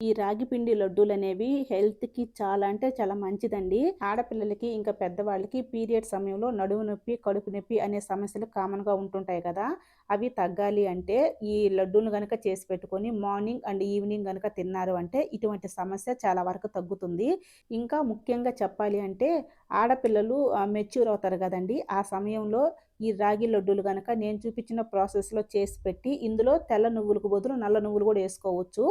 ఈ రాగి పిండి లడ్డూలనేవి హెల్త్‌కి చాలా అంటే చాలా మంచిదండి. ఆడపిల్లలకి ఇంకా పెద్దవాళ్ళకి పీరియడ్ సమయంలో నడుము నొప్పి, కడుపు నొప్పి అనే సమస్యలు కామన్‌గా ఉంటుంటాయి కదా! అవి తగ్గాలి అంటే ఈ లడ్డూలను గనక చేసి పెట్టుకొని మార్నింగ్ అండ్ ఈవినింగ్ గనక తిన్నారు అంటే ఇటువంటి సమస్య చాలా వరకు తగ్గుతుంది. ఇంకా ముఖ్యంగా చెప్పాలి అంటే ఆడపిల్లలు మెచ్యూర్ అవుతారు గదండీ! ఆ సమయంలో ఈ రాగి లడ్డూలు గనక నేను చూపించిన ప్రాసెస్‌లో చేసి పెట్టి ఇందులో తెల్ల నువ్వులకు బదులు నల్ల నువ్వులు గూడా ఏసుకోవచ్చు.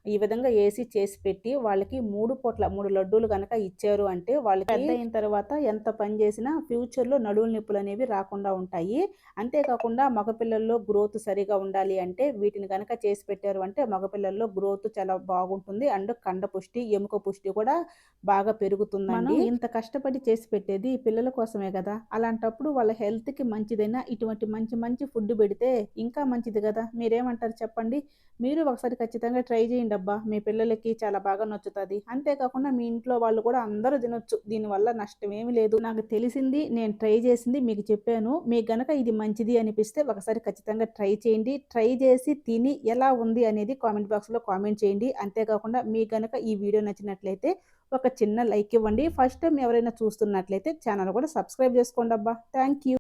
ఈ విధంగా ఏసి చేసి పెట్టి వాళ్ళకి 3 పూట్ల 3 లడ్డూలు గనక ఇచ్చారు అంటే వాళ్ళకి పెద్దయిన తర్వాత ఎంత పని చేసినా ఫ్యూచర్‌లో నడుము నొప్పులనేవి రాకుండా ఉంటాయి. అంతేకాకుండా మగపిల్లల్లో గ్రోత్ సరిగా ఉండాలి అంటే వీటిని గనక చేసి పెట్టారు అంటే మగపిల్లల్లో గ్రోత్ చాలా బాగుంటుంది. అండ్ కండపుష్టి, ఎముక పుష్టి కూడా బాగా పెరుగుతుందండి. మనం ఇంత కష్టపడి చేసి పెట్టేది పిల్లల కోసమే గదా! అలాంటప్పుడు వాళ్ళ హెల్త్‌కి మంచిదైనా ఇటువంటి మంచి మంచి ఫుడ్ పెడితే ఇంకా మంచిది గదా! మీరేమంటారు చెప్పండి? మీరు ఒకసారి ఖచ్చితంగా ట్రై చేయండబ్బా! మీ పిల్లలకి చాలా బాగా నచ్చుతది. అంతేకాకుండా మీ ఇంట్లో వాళ్ళు కూడా అందరూ తినొచ్చు. దీనివల్ల నష్టమేమి లేదు. నాకు తెలిసింది, నేను ట్రై చేసింది మీకు చెప్పాను. మీకు గనక ఇది మంచిది అనిపిస్తే ఒకసారి ఖచ్చితంగా ట్రై చేయండి. ట్రై చేసి తిని ఎలా ఉంది అనేది కామెంట్ బాక్స్‌లో కామెంట్ చేయండి. అంతేకాకుండా మీకు గనక ఈ వీడియో నచ్చినట్లయితే ఒక చిన్న లైక్ ఇవ్వండి. ఫస్ట్ టైమ్ ఎవరైనా చూస్తున్నట్లయితే ఛానల్ కూడా సబ్స్క్రైబ్ చేసుకోండబ్బా! Thank you.